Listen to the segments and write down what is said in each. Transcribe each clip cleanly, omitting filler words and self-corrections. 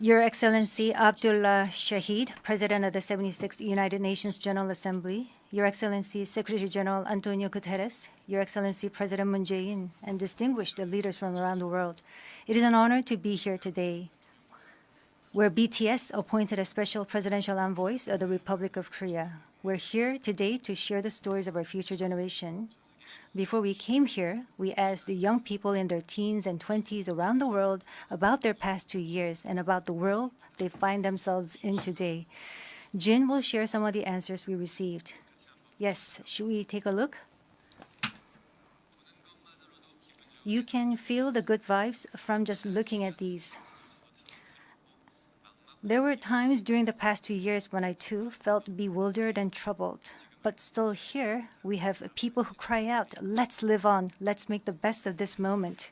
Your Excellency Abdullah Shahid, President of the 76th United Nations General Assembly, Your Excellency Secretary General Antonio Guterres, Your Excellency President Moon Jae-in, and distinguished leaders from around the world, it is an honor to be here today, where BTS appointed as special presidential envoys of the Republic of Korea. We're here today to share the stories of our future generation. Before we came here, we asked the young people in their teens and 20s around the world about their past 2 years and about the world they find themselves in today. Jin will share some of the answers we received. Yes, should we take a look? You can feel the good vibes from just looking at these. There were times during the past 2 years when I too felt bewildered and troubled. But still here, we have people who cry out, let's live on, let's make the best of this moment.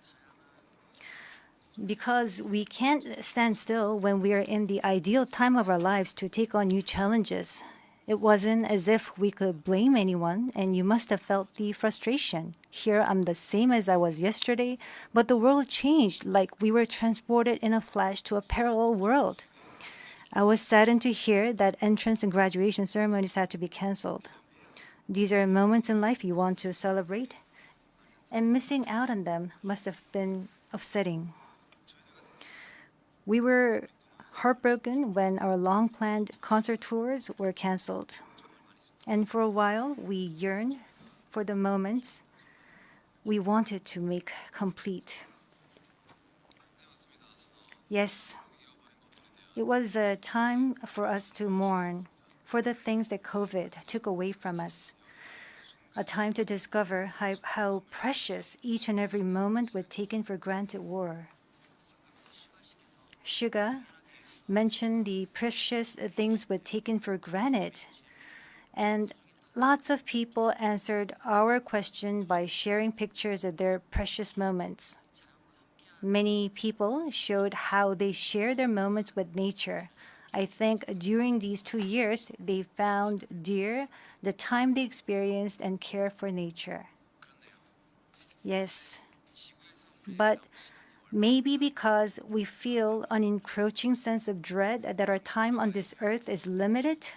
Because we can't stand still when we are in the ideal time of our lives to take on new challenges. It wasn't as if we could blame anyone, and you must have felt the frustration. Here I'm the same as I was yesterday, but the world changed like we were transported in a flash to a parallel world. I was saddened to hear that entrance and graduation ceremonies had to be canceled. These are moments in life you want to celebrate, and missing out on them must have been upsetting. We were heartbroken when our long-planned concert tours were canceled. And for a while, we yearned for the moments we wanted to make complete. Yes, it was a time for us to mourn for the things that COVID took away from us. A time to discover how precious each and every moment we taken for granted were. Suga mentioned the precious things we taken for granted, and lots of people answered our question by sharing pictures of their precious moments. Many people showed how they share their moments with nature. I think during these 2 years, they found dear the time they experienced and care for nature. Yes, but maybe because we feel an encroaching sense of dread that our time on this earth is limited,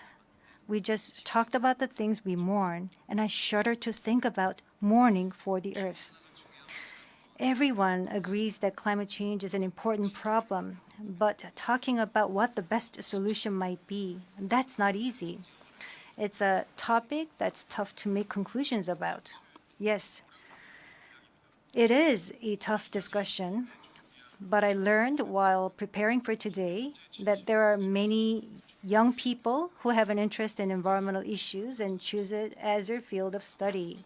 we just talked about the things we mourn, and I shudder to think about mourning for the earth. Everyone agrees that climate change is an important problem, but talking about what the best solution might be, that's not easy. It's a topic that's tough to make conclusions about. Yes, it is a tough discussion, but I learned while preparing for today that there are many young people who have an interest in environmental issues and choose it as their field of study.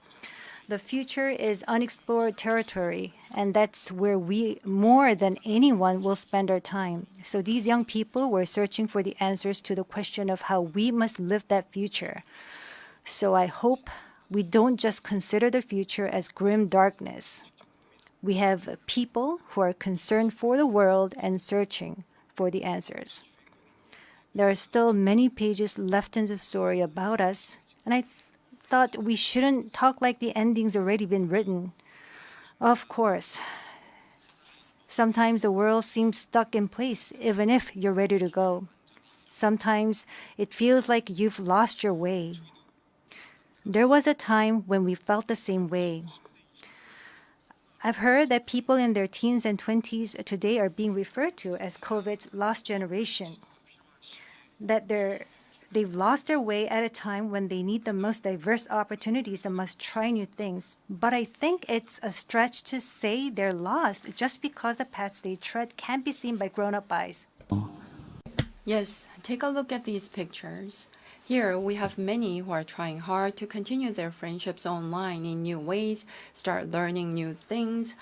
The future is unexplored territory, and that's where we, more than anyone, will spend our time. So these young people were searching for the answers to the question of how we must live that future. So I hope we don't just consider the future as grim darkness. We have people who are concerned for the world and searching for the answers. There are still many pages left in the story about us, and I thought we shouldn't talk like the ending's already been written. Of course, sometimes the world seems stuck in place even if you're ready to go. Sometimes it feels like you've lost your way. There was a time when we felt the same way. I've heard that people in their teens and 20s today are being referred to as COVID's lost generation, that they've lost their way at a time when they need the most diverse opportunities and must try new things. But I think it's a stretch to say they're lost just because the paths they tread can't be seen by grown-up eyes. Yes, take a look at these pictures. Here we have many who are trying hard to continue their friendships online in new ways, start learning new things,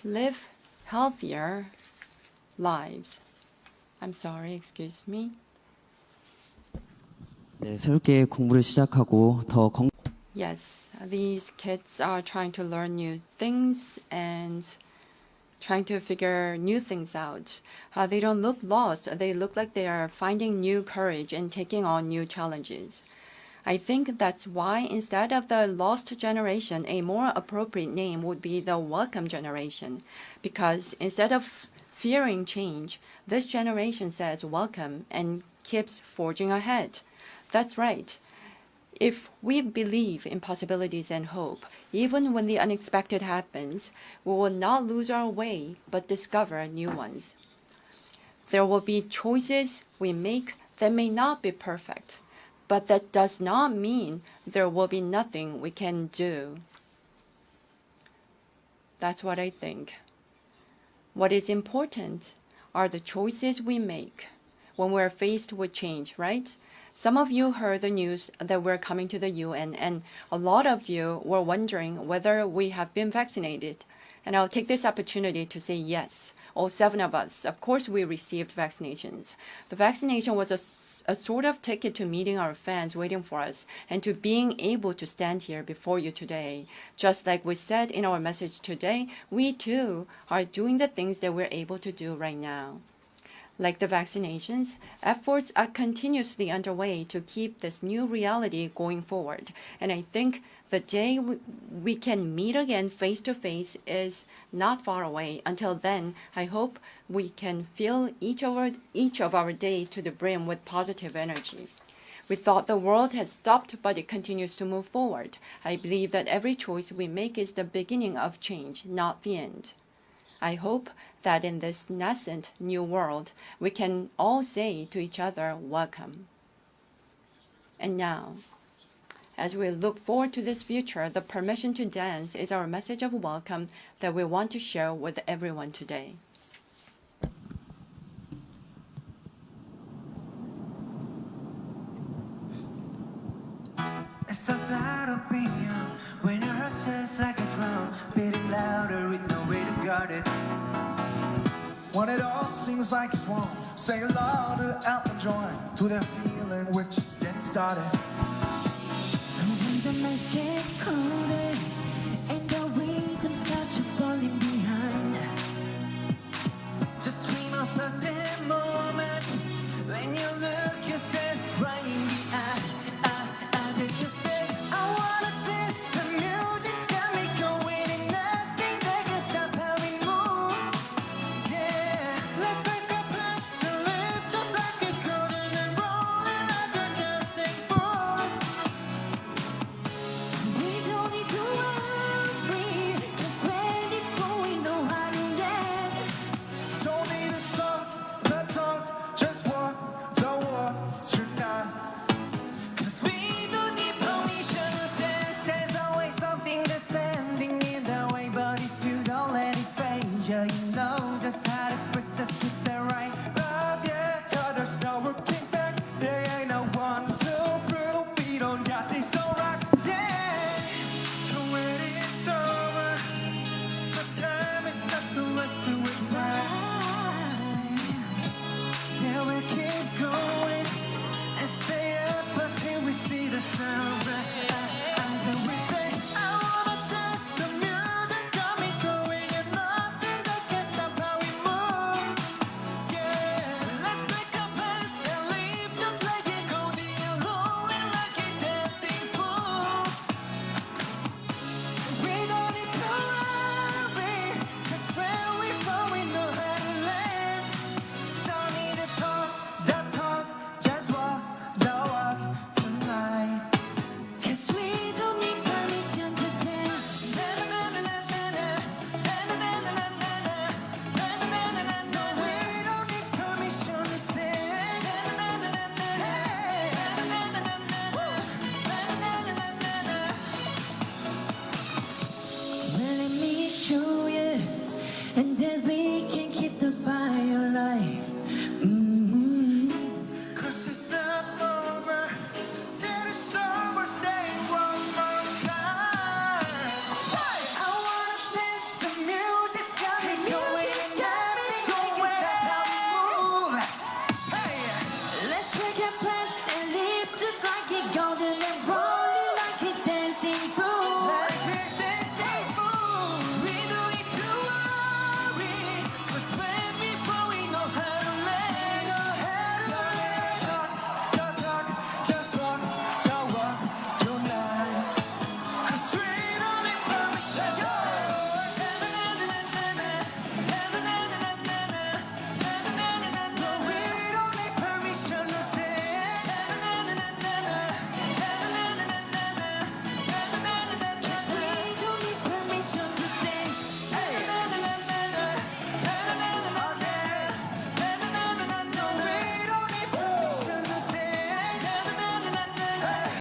live healthier lives. I'm sorry, excuse me. 네, 새롭게 공부를 시작하고 더 Yes, these kids are trying to learn new things and trying to figure new things out. They don't look lost. They look like they are finding new courage and taking on new challenges. I think that's why instead of the lost generation, a more appropriate name would be the welcome generation. Because instead of fearing change, this generation says welcome and keeps forging ahead. That's right. If we believe in possibilities and hope, even when the unexpected happens, we will not lose our way but discover new ones. There will be choices we make that may not be perfect, but that does not mean there will be nothing we can do. That's what I think. What is important are the choices we make when we're faced with change, right? Some of you heard the news that we're coming to the UN, and a lot of you were wondering whether we have been vaccinated. And I'll take this opportunity to say yes. All 7 of us, of course, we received vaccinations. The vaccination was a sort of ticket to meeting our fans waiting for us and to being able to stand here before you today. Just like we said in our message today, we too are doing the things that we're able to do right now. Like the vaccinations, efforts are continuously underway to keep this new reality going forward. And I think the day we can meet again face to face is not far away. Until then, I hope we can fill each of our days to the brim with positive energy. We thought the world had stopped, but it continues to move forward. I believe that every choice we make is the beginning of change, not the end. I hope that in this nascent new world, we can all say to each other, welcome. And now, as we look forward to this future, the permission to dance is our message of welcome that we want to share with everyone today. It's a that opinion when your heart just like a drum, beating louder with no way to guard it. When it all seems like it's wrong, say along to Elton John, to that feeling we're just getting started. And when the nights get colder